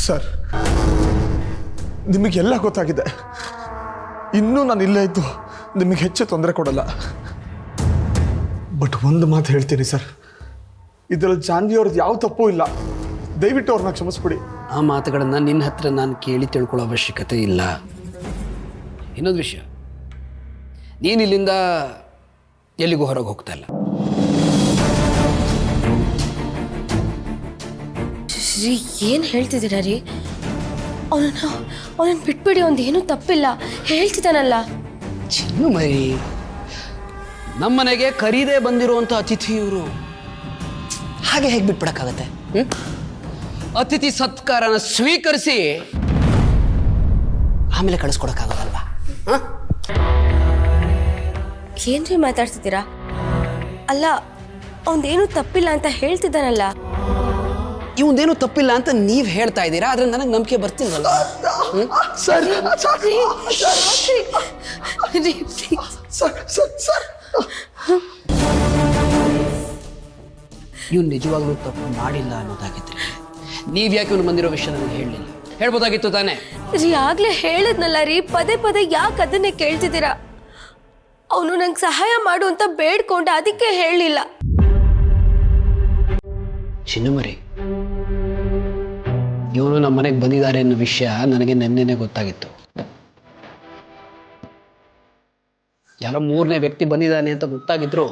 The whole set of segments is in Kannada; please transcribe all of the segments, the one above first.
ಸರ್, ನಿಮಗೆಲ್ಲ ಗೊತ್ತಾಗಿದೆ. ಇನ್ನೂ ನಾನು ಇಲ್ಲೇ ಇದ್ದು ನಿಮಗೆ ಹೆಚ್ಚು ತೊಂದರೆ ಕೊಡಲ್ಲ. ಬಟ್ ಒಂದು ಮಾತು ಹೇಳ್ತೀನಿ ಸರ್, ಇದರಲ್ಲಿ ಜಾನ್ವಿ ಅವ್ರದ್ದು ಯಾವ ತಪ್ಪೂ ಇಲ್ಲ. ದಯವಿಟ್ಟು ಅವ್ರನ್ನ ಕ್ಷಮಿಸ್ಬಿಡಿ. ಆ ಮಾತುಗಳನ್ನು ನಿನ್ನ ಹತ್ರ ನಾನು ಕೇಳಿ ತಿಳ್ಕೊಳ್ಳೋ ಅವಶ್ಯಕತೆ ಇಲ್ಲ. ಇನ್ನೊಂದು ವಿಷಯ, ನೀನು ಇಲ್ಲಿಂದ ಎಲ್ಲಿಗೂ ಹೊರಗೆ ಹೋಗ್ತಾ ಇಲ್ಲ. ರೀ, ಏನು ಹೇಳ್ತಿದ್ದೀರಾ ರೀ? ಅವನನ್ನು ಬಿಟ್ಬಿಡಿ, ಏನೂ ತಪ್ಪಿಲ್ಲ ಹೇಳ್ತಿದ್ದಾನಲ್ಲ. ಚಿನ್ನು ಮರಿ, ನಮ್ಮನೆಗೆ ಕರೀದೇ ಬಂದಿರುವಂಥ ಅತಿಥಿ ಇವರು, ಹಾಗೆ ಹೇಗೆ ಬಿಟ್ಬಿಡಕ್ಕಾಗತ್ತೆ? ಅತಿಥಿ ಸತ್ಕಾರನ ಸ್ವೀಕರಿಸಿ ಆಮೇಲೆ ಕಳಿಸ್ಕೊಡಕ್ಕಾಗಲ್ಲಲ್ವಾ? ಏನ್ರಿ ಮಾತಾಡ್ತಿದ್ದೀರಾ? ಅಲ್ಲ, ಅವನದೇನು ತಪ್ಪಿಲ್ಲ ಅಂತ ಹೇಳ್ತಿದ್ದಾನಲ್ಲ. ಇವಂದೇನು ತಪ್ಪಿಲ್ಲ ಅಂತ ನೀವು ಹೇಳ್ತಾ ಇದ್ದೀರಾ, ಆದ್ರೆ ನನಗೆ ನಂಬಿಕೆ ಬರ್ತಿಲ್ವಲ್ಲ. ಇವ್ನು ನಿಜವಾಗ್ಲೂ ತಪ್ಪು ಮಾಡಿಲ್ಲ ಅನ್ನೋದಾಗಿದ್ರೆ ನೀವ್ ಯಾಕೆ ಇವ್ನು ಬಂದಿರೋ ವಿಷಯ ನನಗೆ ಹೇಳಲಿಲ್ಲ? ಹೇಳ್ಬೋದಾಗಿತ್ತು ತಾನೇ? ರೀ, ಆಗ್ಲೇ ಹೇಳಿದ್ನಲ್ಲ ರೀ, ಪದೇ ಪದೇ ಯಾಕೆ ಅದನ್ನೇ ಕೇಳ್ತಿದ್ದೀರಾ? ಅವನು ನಂಗೆ ಸಹಾಯ ಮಾಡು ಅಂತ ಬೇಡ್ಕೊಂಡ, ಅದಕ್ಕೆ ಹೇಳಲಿಲ್ಲ. ಚಿನ್ನುಮರಿ, ಇವನು ನಮ್ಮ ಮನೆಗೆ ಬಂದಿದ್ದಾರೆ ಅನ್ನೋ ವಿಷಯ ನನಗೆ ನೆನ್ನೆನೆ ಗೊತ್ತಾಗಿತ್ತು. ಯಾರೋ ಮೂರನೇ ವ್ಯಕ್ತಿ ಬಂದಿದ್ದಾನೆ ಅಂತ ಗೊತ್ತಾಗಿದ್ರು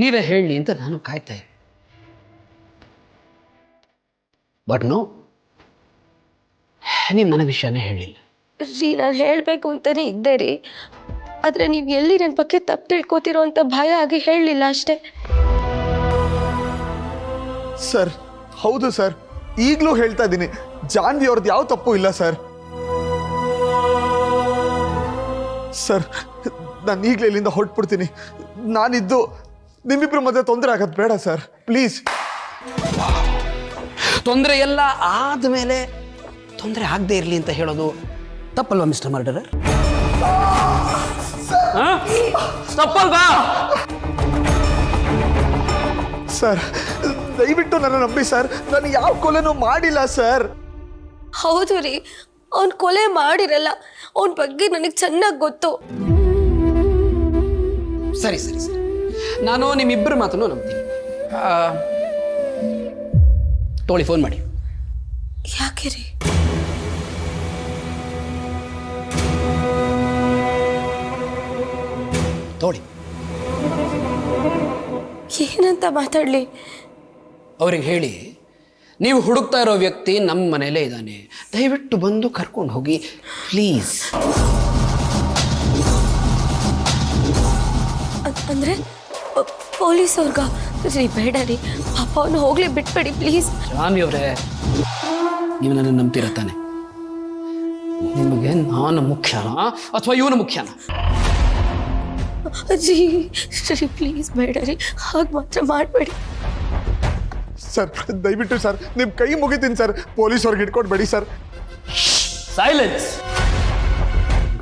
ನೀವೇ ಹೇಳಿ ಅಂತ ನಾನು ಕಾಯ್ತಾ ಇದ್ದೆ. ಬಟ್ ನೋ, ನೀವು ನನಗೆ ವಿಷಯನೇ ಹೇಳಿಲ್ಲ. ರೀ, ನಾನು ಹೇಳಬೇಕು ಅಂತಾನೆ ಇದ್ದೆ ರೀ, ಆದರೆ ನೀವು ಎಲ್ಲಿ ನನ್ನ ಬಗ್ಗೆ ತಪ್ಪು ತಿಳ್ಕೊತಿರೋ ಅಂತ ಭಯ ಆಗಿ ಹೇಳಲಿಲ್ಲ ಅಷ್ಟೇ. ಸರ್, ಹೌದು ಸರ್, ಈಗಲೂ ಹೇಳ್ತಾ ಇದ್ದೀನಿ, ಜಾನ್ವಿ ಅವ್ರದ್ದು ಯಾವ ತಪ್ಪು ಇಲ್ಲ ಸರ್. ಸರ್, ನಾನು ಈಗಲೇ ಇಲ್ಲಿಂದ ಹೊರಟ್ಬಿಡ್ತೀನಿ. ನಾನಿದ್ದು ನಿಮ್ಮಿಬ್ರು ಮಧ್ಯೆ ತೊಂದರೆ ಆಗೋದು ಬೇಡ ಸರ್, ಪ್ಲೀಸ್. ತೊಂದರೆ ಎಲ್ಲ ಆದಮೇಲೆ ತೊಂದರೆ ಆಗದೆ ಇರಲಿ ಅಂತ ಹೇಳೋದು ತಪ್ಪಲ್ವಾ ಮಿಸ್ಟರ್ ಮರ್ಡರರ್? ತಪ್ಪಲ್ವಾ? ಸರ್, ದಯವಿಟ್ಟು ನನ್ನ ನಂಬಿ ಸರ್, ನಾನು ಯಾವ ಕೊಲೆನೂ ಮಾಡಿಲ್ಲ ಸರ್. ಹೌದು ರೀ, ಅವನು ಕೊಲೆ ಮಾಡಿರಲ್ಲ, ಅವನ ಬಗ್ಗೆ ನನಗೆ ಚೆನ್ನಾಗಿ ಗೊತ್ತು. ಸರಿ ಸರಿ ಸರಿ, ನಾನು ನಿಮ್ಮಿಬ್ಬರ ಮಾತನ್ನು ನಂಬ್ತೀನಿ. ತೋಳಿ, ಫೋನ್ ಮಾಡಿ. ಯಾಕೆ ರೀ? ತೋಳಿ. ಏನಂತ ಮಾತಾಡಲಿ? ಅವ್ರಿಗೆ ಹೇಳಿ, ನೀವು ಹುಡುಕ್ತಾ ಇರೋ ವ್ಯಕ್ತಿ ನಮ್ಮ ಮನೆಯಲ್ಲೇ ಇದ್ದಾನೆ, ದಯವಿಟ್ಟು ಬಂದು ಕರ್ಕೊಂಡು ಹೋಗಿ ಪ್ಲೀಸ್. ಅಂದರೆ ಪೊಲೀಸ್ ಅವ್ರಿಗ? ರೀ, ಬೇಡ ರೀ, ಪಾಪ ಅವನು ಹೋಗ್ಲಿ, ಬಿಟ್ಬೇಡಿ ಪ್ಲೀಸ್. ಜಾನ್ವಿ ಅವರೇ, ನೀವು ನನ್ನ ನಂಬ್ತಿರತ್ತಾನೆ? ನಿಮಗೆ ನಾನು ಮುಖ್ಯನಾ ಅಥವಾ ಇವನು ಮುಖ್ಯನಾ? ರೀ ಪ್ಲೀಸ್ ಬೇಡ ರೀ, ಹಾಗೆ ಮಾತ್ರ ಮಾಡಬೇಡಿ ಸರ್. ದಯವಿಟ್ಟು ಸರ್, ನಿಮ್ಮ ಕೈ ಮುಗಿತೀನಿ ಸರ್, ಪೊಲೀಸ್ ಅವ್ರಿಗೆ ಇಟ್ಕೊಡ್ಬೇಡಿ ಸರ್. ಸೈಲೆನ್ಸ್.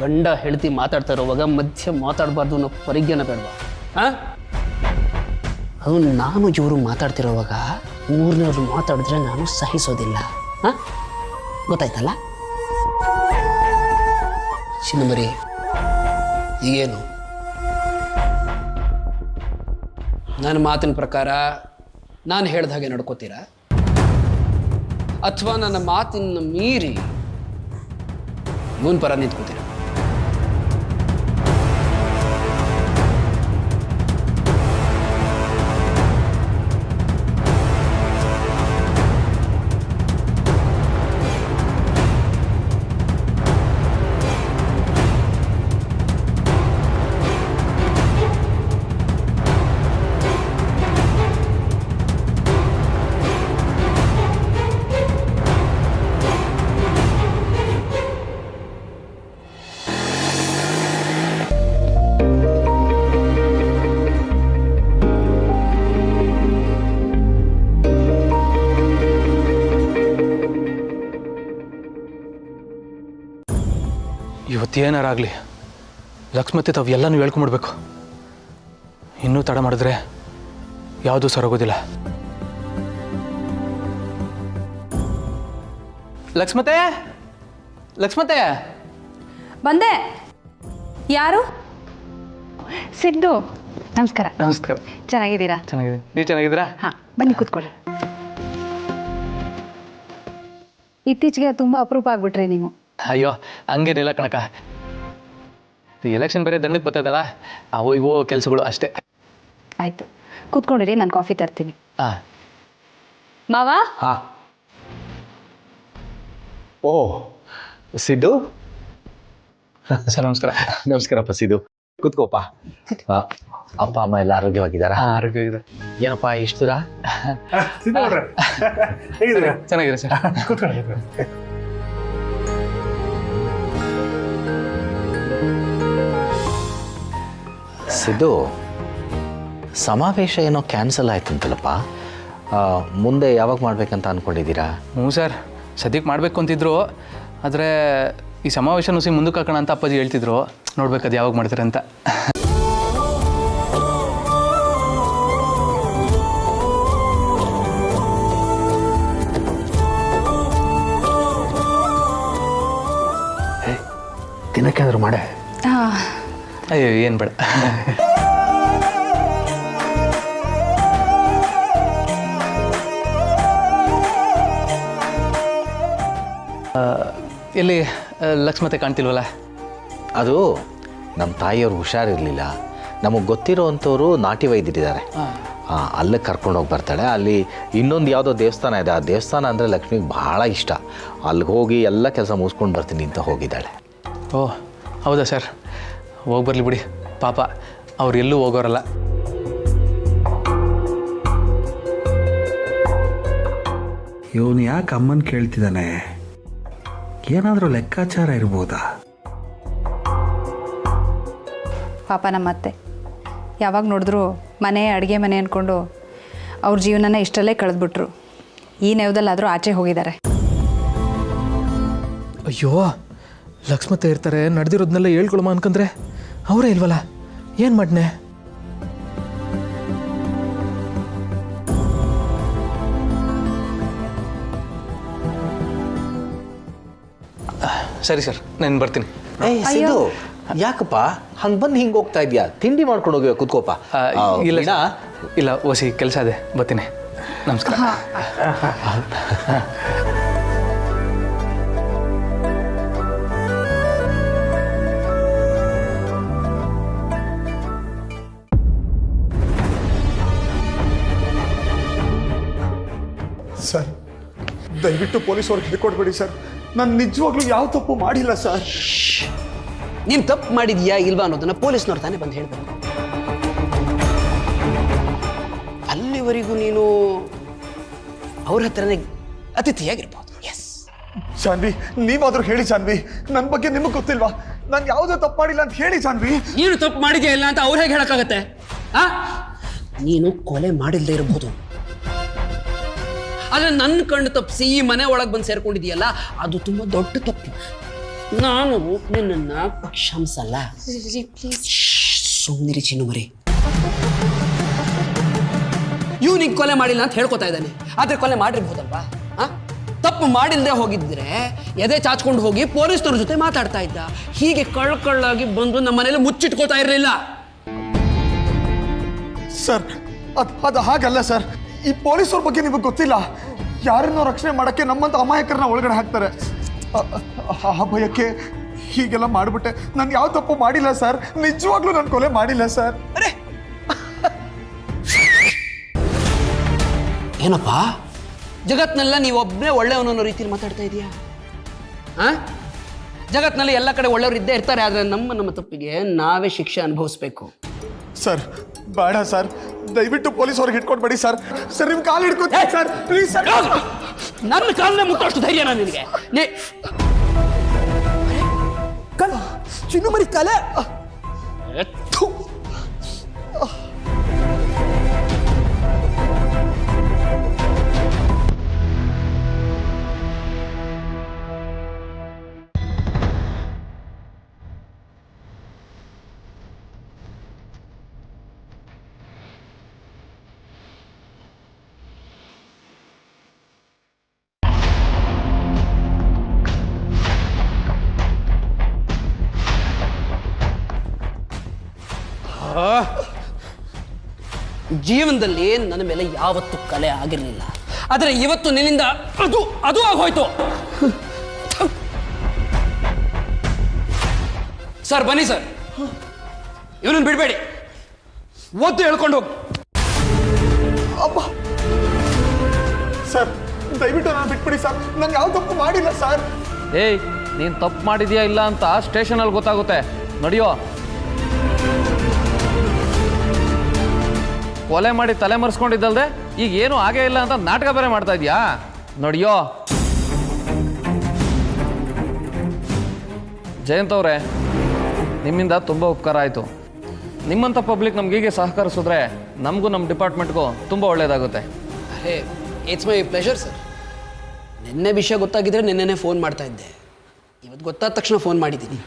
ಗಂಡ ಹೆಂಡತಿ ಮಾತಾಡ್ತಾ ಇರೋವಾಗ ಮಧ್ಯೆ ಮಾತಾಡಬಾರ್ದು ಅನ್ನೋ ಪರಿಜ್ಞಾನ ಬೇಡವಾ? ಅದು ನಾನು ಇವರು ಮಾತಾಡ್ತಿರೋವಾಗ ಮೂರನೇವ್ರು ಮಾತಾಡಿದ್ರೆ ನಾನು ಸಹಿಸೋದಿಲ್ಲ. ಗೊತ್ತಾಯ್ತಲ್ಲ? ಚಿನ್ನಮರಿ, ಈಗೇನು ನನ್ನ ಮಾತಿನ ಪ್ರಕಾರ ನಾನು ಹೇಳ್ದ ಹಾಗೆ ನಡ್ಕೋತೀರಾ ಅಥವಾ ನನ್ನ ಮಾತಿನ ಮೀರಿ ಇವನ್ ಪರ ನಿಂತ್ಕೋತೀರಾ? ಇವತ್ತೇನಾರಾಗಲಿ ಲಕ್ಷ್ಮತ್ತೆ ತಾವು ಎಲ್ಲನೂ ಹೇಳ್ಕೊಂಬಿಡ್ಬೇಕು. ಇನ್ನೂ ತಡ ಮಾಡಿದ್ರೆ ಯಾವುದೂ ಸರೋಗೋದಿಲ್ಲ. ಲಕ್ಷ್ಮತೆ ಲಕ್ಷ್ಮತೆ ಬಂದೆ. ಯಾರು? ಸಿದ್ದು, ನಮಸ್ಕಾರ. ನಮಸ್ಕಾರ. ಚೆನ್ನಾಗಿದ್ದೀರಾ? ಚೆನ್ನಾಗಿದೆ, ನೀವು ಚೆನ್ನಾಗಿದ್ದೀರಾ? ಹಾಂ, ಬನ್ನಿ ಕೂತ್ಕೊಳ್ಳಿ. ಇತ್ತೀಚೆಗೆ ತುಂಬ ಅಪರೂಪ ಆಗ್ಬಿಟ್ರಿ ನೀವು. ಅಯ್ಯೋ ಹಂಗೇನಿಲ್ಲ ಕಣಕ, ಎಲೆಕ್ಷನ್ ಬೇರೆ ದಂಡಕ್ಕೆ ಬರ್ತದಲ್ಲ, ಅವು ಇವು ಕೆಲಸಗಳು ಅಷ್ಟೇ. ಆಯಿತು, ಕೂತ್ಕೊಂಡಿರಿ, ನಾನು ಕಾಫಿ ತರ್ತೀನಿ. ಹಾಂ. ಮಾವ, ಹಾಂ. ಓ ಸಿದ್ದು, ಸರ್ ನಮಸ್ಕಾರ. ನಮಸ್ಕಾರಪ್ಪ ಸಿದ್ದು, ಕೂತ್ಕೋಪ್ಪ. ಅಪ್ಪ ಅಮ್ಮ ಎಲ್ಲ ಆರೋಗ್ಯವಾಗಿದ್ದಾರಾ? ಹಾಂ, ಆರೋಗ್ಯ ಇದೆ. ಏನಪ್ಪ ಇಷ್ಟು ದೂರ? ಚೆನ್ನಾಗಿದೆ ಸರ್. ಸಿದ್ದು, ಸಮಾವೇಶ ಏನೋ ಕ್ಯಾನ್ಸಲ್ ಆಯ್ತಂತಲ್ಲಪ್ಪ, ಮುಂದೆ ಯಾವಾಗ ಮಾಡ್ಬೇಕಂತ ಅಂದ್ಕೊಂಡಿದ್ದೀರಾ? ಹ್ಞೂ ಸರ್, ಸದ್ಯಕ್ಕೆ ಮಾಡಬೇಕು ಅಂತಿದ್ರು, ಆದರೆ ಈ ಸಮಾವೇಶ ನುಸಿ ಮುಂದಕ್ಕೆ ಹಾಕೋಣ ಅಂತ ಅಪ್ಪಾಜಿ ಹೇಳ್ತಿದ್ರು. ನೋಡ್ಬೇಕು ಅದು ಯಾವಾಗ ಮಾಡ್ತಾರೆ ಅಂತ. ದಿನಕ್ಕೆ ಆದರೂ ಮಾಡೆ. ಅಯ್ಯೋ ಏನು ಬೇಡ. ಎಲ್ಲಿ ಲಕ್ಷ್ಮತೆ ಕಾಣ್ತಿಲ್ವಲ್ಲ? ಅದು ನಮ್ಮ ತಾಯಿಯವ್ರು ಹುಷಾರಿರಲಿಲ್ಲ, ನಮಗೆ ಗೊತ್ತಿರೋ ಅಂಥವ್ರು ನಾಟಿ ವೈದ್ಯರಿದ್ದಾರೆ, ಅಲ್ಲಿಗೆ ಕರ್ಕೊಂಡೋಗಿ ಬರ್ತಾಳೆ. ಅಲ್ಲಿ ಇನ್ನೊಂದು ಯಾವುದೋ ದೇವಸ್ಥಾನ ಇದೆ, ಆ ದೇವಸ್ಥಾನ ಅಂದರೆ ಲಕ್ಷ್ಮಿಗೆ ಭಾಳ ಇಷ್ಟ, ಅಲ್ಲಿಗೆ ಹೋಗಿ ಎಲ್ಲ ಕೆಲಸ ಮುಗಿಸ್ಕೊಂಡು ಬರ್ತೀನಿ ಅಂತ ಹೋಗಿದ್ದಾಳೆ. ಓ ಹೌದಾ ಸರ್, ಹೋಗಿ ಬರಲಿ ಬಿಡಿ, ಪಾಪ ಅವ್ರು ಎಲ್ಲೂ ಹೋಗೋರಲ್ಲ. ಇವನು ಯಾಕೆ ಅಮ್ಮನ ಕೇಳ್ತಿದ್ದಾನೆ? ಏನಾದರೂ ಲೆಕ್ಕಾಚಾರ ಇರ್ಬೋದಾ? ಪಾಪ ನಮ್ಮ ಅತ್ತೆ ಯಾವಾಗ ನೋಡಿದ್ರು ಮನೆ ಅಡುಗೆ ಮನೆ ಅಂದ್ಕೊಂಡು ಅವ್ರ ಜೀವನನ ಇಷ್ಟಲ್ಲೇ ಕಳೆದ್ಬಿಟ್ರು. ಈ ನೆವದಲ್ಲಾದರೂ ಆಚೆ ಹೋಗಿದ್ದಾರೆ. ಅಯ್ಯೋ, ಲಕ್ಷ್ಮತೆ ಇರ್ತಾರೆ, ನಡೆದಿರೋದನ್ನೆಲ್ಲ ಹೇಳ್ಕೊಳಮ್ಮ ಅನ್ಕಂದ್ರೆ ಅವರೇ ಇಲ್ವಲ್ಲ, ಏನು ಮಾಡ್ನೆ? ಸರಿ ಸರ್, ನಾನು ಬರ್ತೀನಿ. ಏಯ್ ಸಿದ್ದು, ಯಾಕಪ್ಪ ಹಂಗೆ ಬಂದು ಹಿಂಗೆ ಹೋಗ್ತಾ ಇದೆಯಾ? ತಿಂಡಿ ಮಾಡ್ಕೊಂಡು ಹೋಗಿ ಕೂತ್ಕೋಪ. ಇಲ್ಲ ಇಲ್ಲ, ಓಸಿ ಕೆಲಸ ಇದೆ, ಬರ್ತೀನಿ. ನಮಸ್ಕಾರ. ಸರ್, ದಯವಿಟ್ಟು ಪೊಲೀಸವ್ರಿಗೆ ಹಿಡ್ಕೊಡ್ಬೇಡಿ ಸರ್, ನಾನು ನಿಜವಾಗ್ಲೂ ಯಾವ ತಪ್ಪು ಮಾಡಿಲ್ಲ ಸರ್. ನೀನು ತಪ್ಪು ಮಾಡಿದ್ಯಾ ಇಲ್ವಾ ಅನ್ನೋದನ್ನ ಪೊಲೀಸ್ನವ್ರು ತಾನೇ ಬಂದು ಹೇಳ್ಬೇಕು. ಅಲ್ಲಿವರೆಗೂ ನೀನು ಅವ್ರ ಹತ್ರನೇ ಅತಿಥಿಯಾಗಿರ್ಬೋದು. ಎಸ್ ಜಾನ್ವಿ, ನೀವಾದ್ರೂ ಹೇಳಿ ಜಾನ್ವಿ, ನನ್ನ ಬಗ್ಗೆ ನಿಮಗೆ ಗೊತ್ತಿಲ್ವಾ? ನಾನು ಯಾವುದೇ ತಪ್ಪು ಮಾಡಿಲ್ಲ ಅಂತ ಹೇಳಿ ಜಾನ್ವಿ. ನೀನು ತಪ್ಪು ಮಾಡಿದ್ಯಾ ಇಲ್ಲ ಅಂತ ಅವ್ರು ಹೇಗೆ ಹೇಳಕ್ಕಾಗತ್ತೆ? ನೀನು ಕೊಲೆ ಮಾಡಿಲ್ಲದೆ ಇರಬಹುದು, ಆದ್ರೆ ನನ್ನ ಕಣ್ಣು ತಪ್ಪಿಸಿ ಈ ಮನೆ ಒಳಗೆ ಬಂದು ಸೇರ್ಕೊಂಡಿದೀಯಲ್ಲ, ಅದು ತುಂಬಾ ದೊಡ್ಡ ತಪ್ಪು. ನಾನು ನಿನ್ನನ್ನ ಕ್ಷಮಿಸಲ್ಲ. ಸುಮ್ಮನಿರಿ ಚಿನ್ನು ಮರಿ. ಇವನಿಗೆ ಕೊಲೆ ಮಾಡಿಲ್ಲ ಅಂತ ಹೇಳ್ಕೊತಾ ಇದ್ದಾನೆ, ಆದ್ರೆ ಕೊಲೆ ಮಾಡಿರ್ಬೋದಲ್ವಾ? ತಪ್ಪು ಮಾಡಿಲ್ಲದೆ ಹೋಗಿದ್ರೆ ಎದೆ ಚಾಚ್ಕೊಂಡು ಹೋಗಿ ಪೊಲೀಸ್ನವ್ರ ಜೊತೆ ಮಾತಾಡ್ತಾ ಇದ್ದ. ಹೀಗೆ ಕಳ್ಳಾಗಿ ಬಂದು ನಮ್ಮ ಮನೇಲಿ ಮುಚ್ಚಿಟ್ಕೋತಾ ಇರಲಿಲ್ಲ. ಸರ್, ಅದು ಹಾಗಲ್ಲ ಸರ್. ಈ ಪೊಲೀಸವ್ರ ಬಗ್ಗೆ ನಿಮಗೆ ಗೊತ್ತಿಲ್ಲ. ಯಾರನ್ನೋ ರಕ್ಷಣೆ ಮಾಡಕ್ಕೆ ನಮ್ಮಂತ ಅಮಾಯಕರನ್ನ ಒಳಗಡೆ ಹಾಕ್ತಾರೆ. ಆ ಭಯಕ್ಕೆ ಹೀಗೆಲ್ಲ ಮಾಡಿಬಿಟ್ಟೆ. ನಾನು ಯಾವ ತಪ್ಪು ಮಾಡಿಲ್ಲ ಸರ್, ನಿಜವಾಗ್ಲೂ ನಾನು ಕೊಲೆ ಮಾಡಿಲ್ಲ ಸರ್. ಅರೆ ಏನಪ್ಪ, ಜಗತ್ನೆಲ್ಲ ನೀವೊಬ್ಬನೇ ಒಳ್ಳೆಯವನು ಅನ್ನೋ ರೀತಿಯಲ್ಲಿ ಮಾತಾಡ್ತಾ ಇದೀಯಾ? ಜಗತ್ನಲ್ಲಿ ಎಲ್ಲ ಕಡೆ ಒಳ್ಳೆಯವರು ಇದ್ದೇ ಇರ್ತಾರೆ, ಆದರೆ ನಮ್ಮ ತಪ್ಪಿಗೆ ನಾವೇ ಶಿಕ್ಷೆ ಅನುಭವಿಸ್ಬೇಕು. ಸರ್ ಬೇಡ ಸರ್, ದಯವಿಟ್ಟು ಪೊಲೀಸವ್ರಿಗೆ ಹಿಡ್ಕೊಡ್ಬೇಡಿ ಸರ್. ಸರ್, ನಿಮ್ ಕಾಲು ಹಿಡ್ಕೊತೀನಿ ಸರ್, ಪ್ಲೀಸ್ ಸರ್. ನನ್ನ ಕಾಲನೇ ಮುಟ್ಟೋಷ್ಟು ಧೈರ್ಯ ನಾನು ನಿನಗೆ? ಚಿನ್ನು ಮರಿ ಕಾಲ. ಜೀವನದಲ್ಲಿ ನನ್ನ ಮೇಲೆ ಯಾವತ್ತೂ ಕಲೆ ಆಗಿರಲಿಲ್ಲ, ಆದರೆ ಇವತ್ತು ನಿನ್ನಿಂದ ಅದು ಆಗೋಯ್ತು. ಸರ್ ಬನ್ನಿ ಸರ್, ಇವನನ್ನು ಬಿಡಬೇಡಿ, ಒದ್ದು ಹೇಳ್ಕೊಂಡು ಹೋಗಿ. ಅಪ್ಪ ಸರ್, ದಯವಿಟ್ಟು ನಾನು ಬಿಟ್ಬಿಡಿ ಸರ್, ನಾನು ಯಾವ ತಪ್ಪು ಮಾಡಿಲ್ಲ ಸರ್. ಏಯ್, ನೀನು ತಪ್ಪು ಮಾಡಿದ್ಯಾ ಇಲ್ಲ ಅಂತ ಸ್ಟೇಷನಲ್ಲಿ ಗೊತ್ತಾಗುತ್ತೆ, ನಡೆಯೋ. ಕೊಲೆ ಮಾಡಿ ತಲೆ ಮರೆಸ್ಕೊಂಡಿದ್ದಲ್ದೆ ಈಗ ಏನು ಆಗೇ ಇಲ್ಲ ಅಂತ ನಾಟಕ ಬೇರೆ ಮಾಡ್ತಾ ಇದೀಯಾ, ನಡೆಯೋ. ಜಯಂತ್ ಅವರೇ, ನಿಮ್ಮಿಂದ ತುಂಬ ಉಪಕಾರ ಆಯಿತು. ನಿಮ್ಮಂಥ ಪಬ್ಲಿಕ್ ನಮಗೀಗೆ ಸಹಕರಿಸಿದ್ರೆ ನಮಗೂ ನಮ್ಮ ಡಿಪಾರ್ಟ್ಮೆಂಟ್ಗೂ ತುಂಬ ಒಳ್ಳೆಯದಾಗುತ್ತೆ. ಹೇ, ಇಟ್ಸ್ ಮೈ ಪ್ಲೆಷರ್ ಸರ್. ನಿನ್ನೆ ವಿಷಯ ಗೊತ್ತಾಗಿದ್ರೆ ನಿನ್ನೆನೇ ಫೋನ್ ಮಾಡ್ತಾ ಇದ್ದೆ, ಇವತ್ತು ಗೊತ್ತಾದ ತಕ್ಷಣ ಫೋನ್ ಮಾಡಿದ್ದೀನಿ.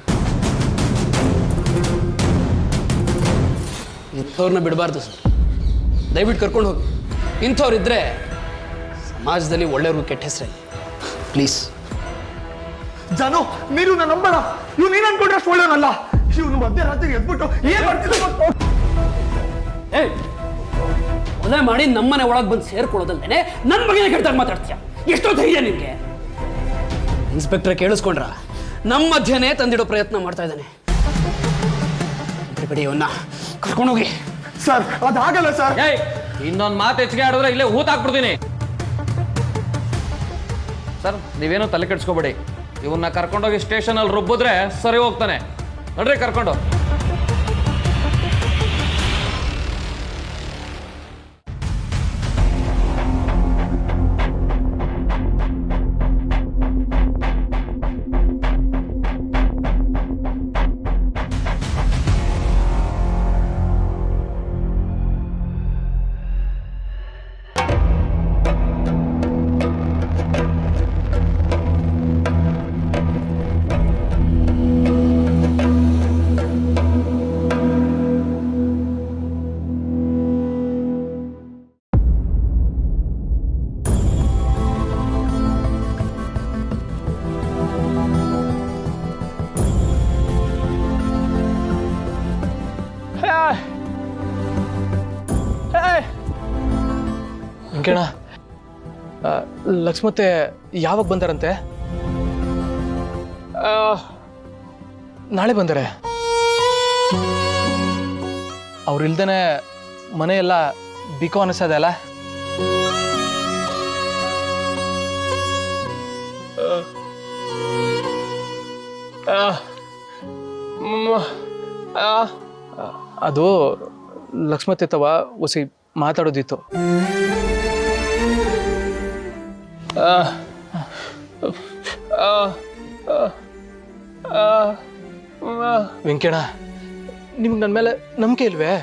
ಇಂಥವ್ರನ್ನ ಬಿಡಬಾರ್ದು ಸರ್, ದಯವಿಟ್ಟು ಕರ್ಕೊಂಡು ಹೋಗಿ. ಇಂಥವ್ರಿದ್ದರೆ ಸಮಾಜದಲ್ಲಿ ಒಳ್ಳೆಯವ್ರಿಗೂ ಕೆಟ್ಟ ಹೆಸರೇ. ಪ್ಲೀಸ್ ಜಾನು, ನೀನು ನನ್ನ ನಂಬಣ. ಇವ್ ನೀನು ಅನ್ಕೊಂಡ್ರೆ ಅಷ್ಟು ಒಳ್ಳೆಯವನಲ್ಲ. ಇವನು ಮಧ್ಯರಾತ್ರಿಗೆ ಎದ್ಬಿಟ್ಟು ಏನ್ ಮಾಡ್ತಿದ್ದ ಕೊಲೆ ಮಾಡಿ ನಮ್ಮನೆ ಒಳಗೆ ಬಂದು ಸೇರ್ಕೊಳ್ಳೋದಲ್ದೇನೆ ನನ್ನ ಬಗ್ಗೆ ಕೆಡ್ದಾಗ ಮಾತಾಡ್ತೀಯ. ಎಷ್ಟೋ ಧೈರ್ಯ ನಿಮಗೆ? ಇನ್ಸ್ಪೆಕ್ಟರ್ ಕೇಳಿಸ್ಕೊಂಡ್ರ ನಮ್ಮ ಮಧ್ಯನೇ ತಂದಿಡೋ ಪ್ರಯತ್ನ ಮಾಡ್ತಾ ಇದ್ದಾನೆ. ಬಿಡಿ ಅವನ್ನ, ಕರ್ಕೊಂಡೋಗಿ. ಸರ್, ಅದಾಗಲ್ಲ ಸರ್. ಏಯ್, ಇನ್ನೊಂದು ಮಾತು ಹೆಚ್ಚಿಗೆ ಆಡಿದ್ರೆ ಇಲ್ಲೇ ಹೂತಾಕ್ಬಿಡ್ತೀನಿ. ಸರ್, ನೀವೇನು ತಲೆ ಕೆಡಿಸ್ಕೋಬೇಡಿ, ಇವನ್ನ ಕರ್ಕೊಂಡೋಗಿ ಸ್ಟೇಷನಲ್ಲಿ ರುಬ್ಬಿದ್ರೆ ಸರಿ ಹೋಗ್ತಾನೆ. ನೋಡ್ರಿ, ಕರ್ಕೊಂಡು. ವೆಂಕಣ್ಣ, ಲಕ್ಷ್ಮತ್ತೆ ಯಾವಾಗ ಬಂದಾರಂತೆ? ನಾಳೆ ಬಂದರೆ. ಅವ್ರಿಲ್ದೇನೆ ಮನೆಯೆಲ್ಲ ಬಿಕೋ ಅನಿಸದೆ ಅಲ್ಲ? ಅದು ಲಕ್ಷ್ಮತ್ತೆ ತವ ಒಸಿ ಮಾತಾಡೋದಿತ್ತು. ವೆಂಕಣ್ಣ, ನಿಮ್ಗೆ ನನ್ನ ಮೇಲೆ ನಂಬಿಕೆ ಇಲ್ವೇ?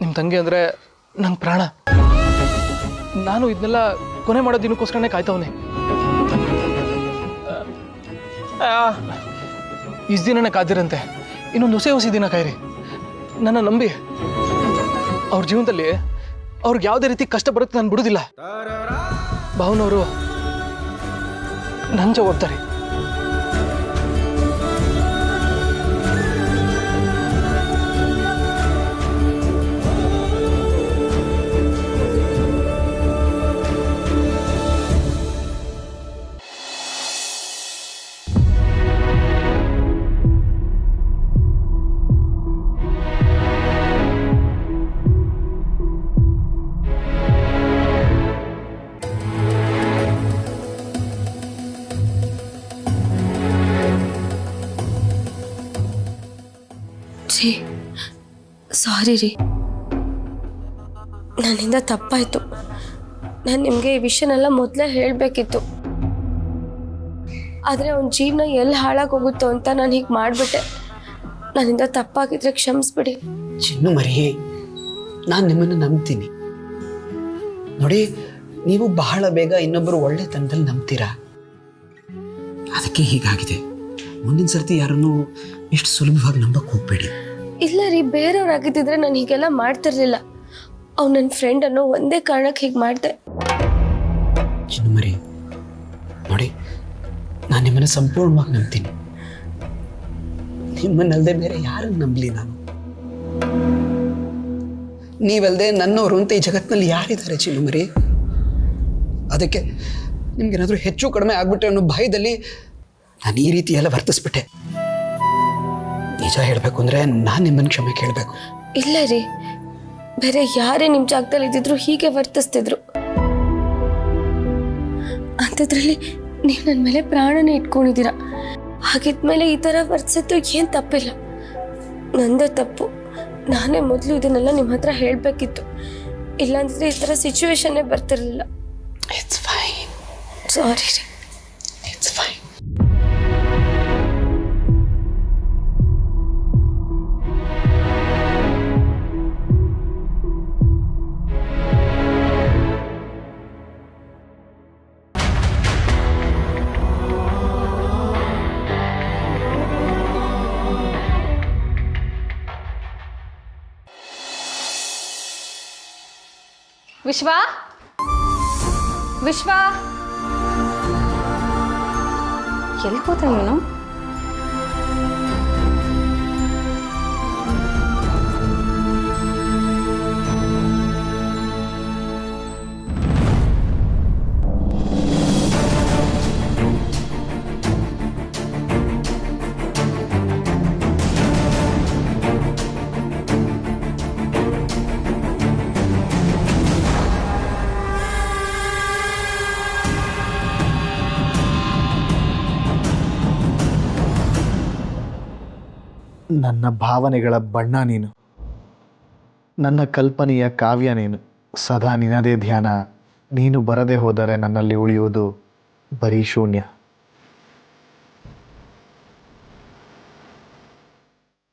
ನಿಮ್ಮ ತಂಗಿ ಅಂದರೆ ನಂಗೆ ಪ್ರಾಣ. ನಾನು ಇದನ್ನೆಲ್ಲ ಕೊನೆ ಮಾಡೋ ದಿನಕ್ಕೋಸ್ಕರನೇ ಕಾಯ್ತವನೆ. ಇಷ್ಟು ದಿನನೇ ಕಾದಿರಂತೆ, ಇನ್ನೊಂದು ಹೊಸ ದಿನ ಕಾಯ್ರಿ. ನನ್ನ ನಂಬಿ ಅವ್ರ ಜೀವನದಲ್ಲಿ ಅವ್ರಿಗೆ ಯಾವುದೇ ರೀತಿ ಕಷ್ಟ ಬರುತ್ತೆ ನಾನು ಬಿಡೋದಿಲ್ಲ. ಭಾವನವರು ನನ್ನ ಜವಾಬ್ದಾರಿ. ರೀ, ಸಾರಿ ರೀ, ನನ್ನಿಂದ ತಪ್ಪಾಯಿತು. ನಾನು ನಿಮಗೆ ಈ ವಿಷಯನೆಲ್ಲ ಮೊದಲೇ ಹೇಳಬೇಕಿತ್ತು. ಆದರೆ ಅವನ ಜೀವನ ಎಲ್ಲಿ ಹಾಳಾಗೋಗುತ್ತೋ ಅಂತ ನಾನು ಹೀಗೆ ಮಾಡಿಬಿಟ್ಟೆ. ನನ್ನಿಂದ ತಪ್ಪಾಗಿದ್ರೆ ಕ್ಷಮಿಸ್ಬಿಡಿ. ಚಿನ್ನು ಮರಿ, ನಾನು ನಿಮ್ಮನ್ನು ನಂಬ್ತೀನಿ. ನೋಡಿ, ನೀವು ಬಹಳ ಬೇಗ ಇನ್ನೊಬ್ಬರು ಒಳ್ಳೆತನದಲ್ಲಿ ನಂಬ್ತೀರಾ, ಅದಕ್ಕೆ ಹೀಗಾಗಿದೆ. ಮುಂದಿನ ಸರ್ತಿ ಯಾರನ್ನು ಇಷ್ಟು ಸುಲಭವಾಗಿ ನಂಬಕ್ಕೆ ಹೋಗ್ಬೇಡಿ. ಇಲ್ಲ ರೀ, ಬೇರೆಯವ್ರಾಗಿದ್ದಿದ್ರೆ ನಾನು ಹೀಗೆಲ್ಲ ಮಾಡ್ತಿರ್ಲಿಲ್ಲ. ಅವ್ನು ನನ್ನ ಫ್ರೆಂಡ್ ಅನ್ನೋ ಒಂದೇ ಕಾರಣಕ್ಕೆ ಹೀಗೆ ಮಾಡಿದೆ. ಚಿನ್ನು ಮರಿ, ನೋಡಿ, ನಾನು ನಿಮ್ಮನ್ನು ಸಂಪೂರ್ಣವಾಗಿ ನಂಬ್ತೀನಿ. ನಿಮ್ಮನ್ನಲ್ಲದೆ ಬೇರೆ ಯಾರನ್ನು ನಂಬಲಿ ನಾನು? ನೀವಲ್ಲದೆ ನನ್ನವರು ಅಂತ ಈ ಜಗತ್ತಿನಲ್ಲಿ ಯಾರಿದ್ದಾರೆ ಚಿನ್ನು ಮರಿ? ಅದಕ್ಕೆ ನಿಮ್ಗೇನಾದರೂ ಹೆಚ್ಚು ಕಡಿಮೆ ಆಗ್ಬಿಟ್ಟೆ ಅನ್ನೋ ಭಯದಲ್ಲಿ ನಾನು ಈ ರೀತಿ ಎಲ್ಲ ವರ್ತಿಸ್ಬಿಟ್ಟೆ. ನಿಜ ಹೇಳಬೇಕು ಅಂದರೆ ನಾನು ನಿಮ್ಮನ್ನು ಕ್ಷಮೆ ಕೇಳಬೇಕು. ಇಲ್ಲ ರೀ, ಬೇರೆ ಯಾರೇ ನಿಮ್ಮ ಜಾಗದಲ್ಲಿ ಇದ್ದಿದ್ರು ಹೀಗೆ ವರ್ತಿಸ್ತಿದ್ರು. ಅಂಥದ್ರಲ್ಲಿ ನೀವು ನನ್ನ ಮೇಲೆ ಪ್ರಾಣನೇ ಇಟ್ಕೊಂಡಿದ್ದೀರ. ಹಾಗಿದ್ಮೇಲೆ ಈ ಥರ ವರ್ತಿಸಿದ್ದು ಏನು ತಪ್ಪಿಲ್ಲ, ನಂದೇ ತಪ್ಪು. ನಾನೇ ಮೊದಲು ಇದನ್ನೆಲ್ಲ ನಿಮ್ಮ ಹತ್ರ ಹೇಳಬೇಕಿತ್ತು. ಇಲ್ಲಾಂದ್ರೆ ಈ ಥರ ಸಿಚುವೇಶನ್ನೇ ಬರ್ತಿರಲಿಲ್ಲ. It's fine. ಸಾರಿ ರೀ. It's fine. ವಿಶ್ವ, ವಿಶ್ವ, ಎಲ್ಲಿ ಹೋದ ನೀನು? ನನ್ನ ಭಾವನೆಗಳ ಬಣ್ಣ ನೀನು, ನನ್ನ ಕಲ್ಪನೆಯ ಕಾವ್ಯ ನೀನು. ಸದಾ ನಿನ್ನದೇ ಧ್ಯಾನ. ನೀನು ಬರದೆ ಹೋದರೆ ನನ್ನಲ್ಲಿ ಉಳಿಯುವುದು ಬರೀ ಶೂನ್ಯ.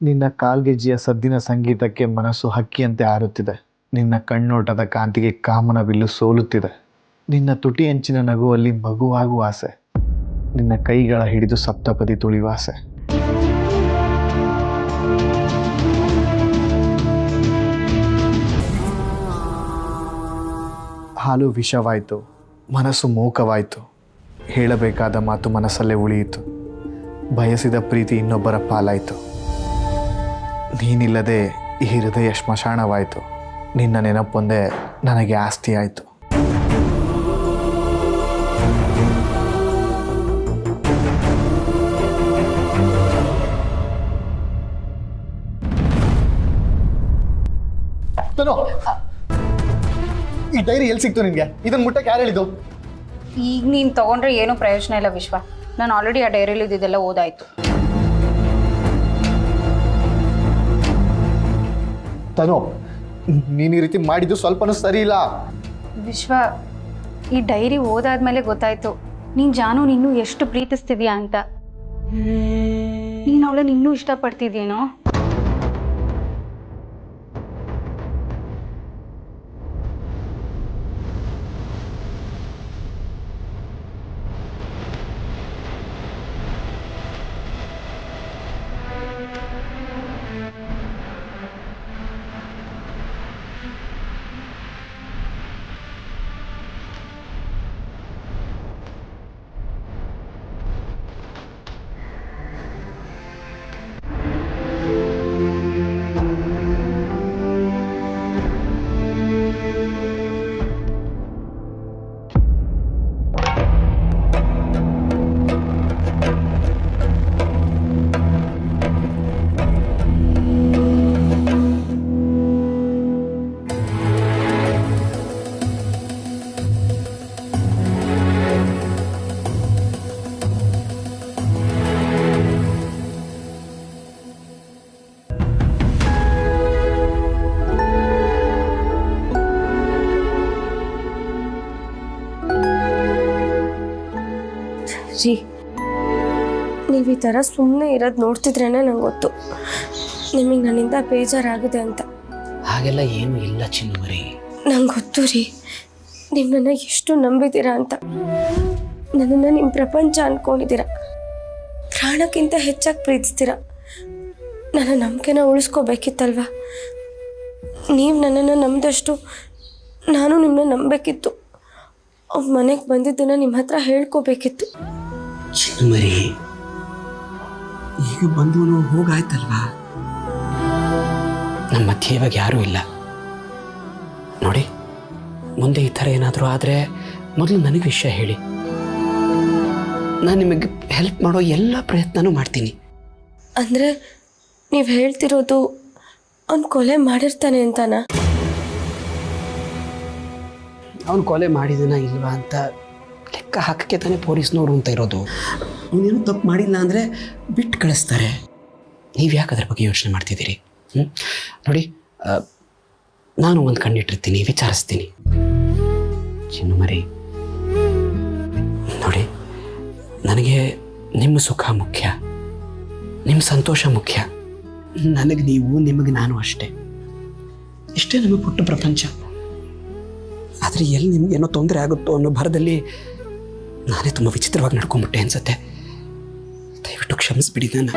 ನಿನ್ನ ಕಾಲ್ಗೆಜ್ಜೆಯ ಸದ್ದಿನ ಸಂಗೀತಕ್ಕೆ ಮನಸ್ಸು ಹಕ್ಕಿಯಂತೆ ಹಾರುತ್ತಿದೆ. ನಿನ್ನ ಕಣ್ಣೋಟದ ಕಾಂತಿಗೆ ಕಾಮನ ಬಿಲ್ಲು ಸೋಲುತ್ತಿದೆ. ನಿನ್ನ ತುಟಿ ಅಂಚಿನ ನಗುವಲ್ಲಿ ಮಗುವಾಗುವ ಆಸೆ. ನಿನ್ನ ಕೈಗಳ ಹಿಡಿದು ಸಪ್ತಪದಿ ತುಳಿಯುವ ಆಸೆ. ಹಾಲು ವಿಷವಾಯಿತು, ಮನಸ್ಸು ಮೂಕವಾಯಿತು. ಹೇಳಬೇಕಾದ ಮಾತು ಮನಸ್ಸಲ್ಲೇ ಉಳಿಯಿತು. ಬಯಸಿದ ಪ್ರೀತಿ ಇನ್ನೊಬ್ಬರ ಪಾಲಾಯಿತು. ನೀನಿಲ್ಲದೆ ಈ ಹೃದಯ ಸ್ಮಶಾನವಾಯಿತು. ನಿನ್ನ ನೆನಪೊಂದೇ ನನಗೆ ಆಸ್ತಿ ಆಯಿತು. ಈ ಡೈರಿ ಎಲ್ಲಿ ಸಿಕ್ತು ನಿನಗೆ? ಇದನ್ನ ಮುಟ್ಟಕ್ಕೆ ಯಾರು ಹೇಳಿದ್ದು? ಈಗ ನೀನು ತೊಗೊಂಡ್ರೆ ಏನೂ ಪ್ರಯೋಜನ ಇಲ್ಲ ವಿಶ್ವ. ನಾನು ಆಲ್ರೆಡಿ ಆ ಡೈರಿಯಲ್ಲಿ ಇದ್ದಿದ್ದೆಲ್ಲ ಓದಾಯಿತು. ತನು, ನೀನು ಈ ರೀತಿ ಮಾಡಿದ್ದು ಸ್ವಲ್ಪನೂ ಸರಿ ಇಲ್ಲ. ವಿಶ್ವ, ಈ ಡೈರಿ ಓದಾದ್ಮೇಲೆ ಗೊತ್ತಾಯ್ತು ನೀನು ಜಾನು ಇನ್ನೂ ಎಷ್ಟು ಪ್ರೀತಿಸ್ತಿದ್ಯಾ ಅಂತ. ನೀನು ಅವಳನ್ನು ಇನ್ನೂ ಇಷ್ಟಪಡ್ತಿದ್ಯೇನೋ? ರೀ, ನೀವು ಈ ಥರ ಸುಮ್ಮನೆ ಇರೋದು ನೋಡ್ತಿದ್ರೇ ನಂಗೆ ಗೊತ್ತು ನಿಮಗೆ ನನ್ನಿಂದ ಬೇಜಾರಾಗಿದೆ ಅಂತ. ಹಾಗೆಲ್ಲ ಏನೂ ಇಲ್ಲ ಚಿನ್ನು ಮರಿ. ನಂಗೆ ಗೊತ್ತು ರೀ, ನೀವು ನನ್ನ ಎಷ್ಟು ನಂಬಿದ್ದೀರಾ ಅಂತ. ನನ್ನನ್ನು ನಿಮ್ಮ ಪ್ರಪಂಚ ಅಂದ್ಕೊಂಡಿದ್ದೀರ, ಪ್ರಾಣಕ್ಕಿಂತ ಹೆಚ್ಚಾಗಿ ಪ್ರೀತಿಸ್ತೀರ. ನನ್ನ ನಂಬಿಕೆನ ಉಳಿಸ್ಕೋಬೇಕಿತ್ತಲ್ವ. ನೀವು ನನ್ನನ್ನು ನಂಬಿದಷ್ಟು ನಾನು ನಿಮ್ಮನ್ನ ನಂಬಬೇಕಿತ್ತು. ಅವ್ರ ಮನೆಗೆ ಬಂದಿದ್ದನ್ನು ನಿಮ್ಮ ಹತ್ರ ಹೇಳ್ಕೋಬೇಕಿತ್ತು. ಚಿನ್ನು ಮರಿ, ಈಗ ಬಂದು ಹೋಗಾಯ್ತಲ್ವಾ, ನಮ್ಮ ಮಧ್ಯೆ ಇವಾಗ ಯಾರೂ ಇಲ್ಲ. ನೋಡಿ, ಮುಂದೆ ಈ ಥರ ಏನಾದರೂ ಆದರೆ ಮೊದಲು ನನಗೆ ವಿಷಯ ಹೇಳಿ. ನಾನು ನಿಮಗೆ ಹೆಲ್ಪ್ ಮಾಡೋ ಎಲ್ಲ ಪ್ರಯತ್ನನೂ ಮಾಡ್ತೀನಿ. ಅಂದರೆ ನೀವು ಹೇಳ್ತಿರೋದು ಅವ್ನು ಕೊಲೆ ಮಾಡಿರ್ತಾನೆ ಅಂತಾನ? ಅವನು ಕೊಲೆ ಮಾಡಿದನ ಇಲ್ವಾ ಅಂತ ಲೆಕ್ಕ ಹಾಕಕ್ಕೆ ತಾನೇ ಪೊಲೀಸ್ನವರು ಅಂತ ಇರೋದು. ಅವನೇನು ತಪ್ಪು ಮಾಡಿಲ್ಲ ಅಂದರೆ ಬಿಟ್ಟು ಕಳಿಸ್ತಾರೆ. ನೀವು ಯಾಕೆ ಅದ್ರ ಬಗ್ಗೆ ಯೋಚನೆ ಮಾಡ್ತಿದ್ದೀರಿ? ನೋಡಿ, ನಾನು ಒಂದು ಕಣ್ಣಿಟ್ಟಿರ್ತೀನಿ, ವಿಚಾರಿಸ್ತೀನಿ. ಚಿನ್ನು ಮರಿ, ನೋಡಿ, ನನಗೆ ನಿಮ್ಮ ಸುಖ ಮುಖ್ಯ, ನಿಮ್ಮ ಸಂತೋಷ ಮುಖ್ಯ. ನನಗೆ ನೀವು, ನಿಮಗೆ ನಾನು ಅಷ್ಟೇ. ಇಷ್ಟೇ ನಮ್ಮ ಪುಟ್ಟ ಪ್ರಪಂಚ. ಆದರೆ ಎಲ್ಲಿ ನಿಮಗೇನೋ ತೊಂದರೆ ಆಗುತ್ತೋ ಅನ್ನೋ ಭರದಲ್ಲಿ ನಾನೇ ತುಂಬ ವಿಚಿತ್ರವಾಗಿ ನಡ್ಕೊಂಡ್ಬಿಟ್ಟೆ ಅನ್ಸುತ್ತೆ. ದಯವಿಟ್ಟು ಕ್ಷಮಿಸ್ಬಿಡಿ ನನ್ನ.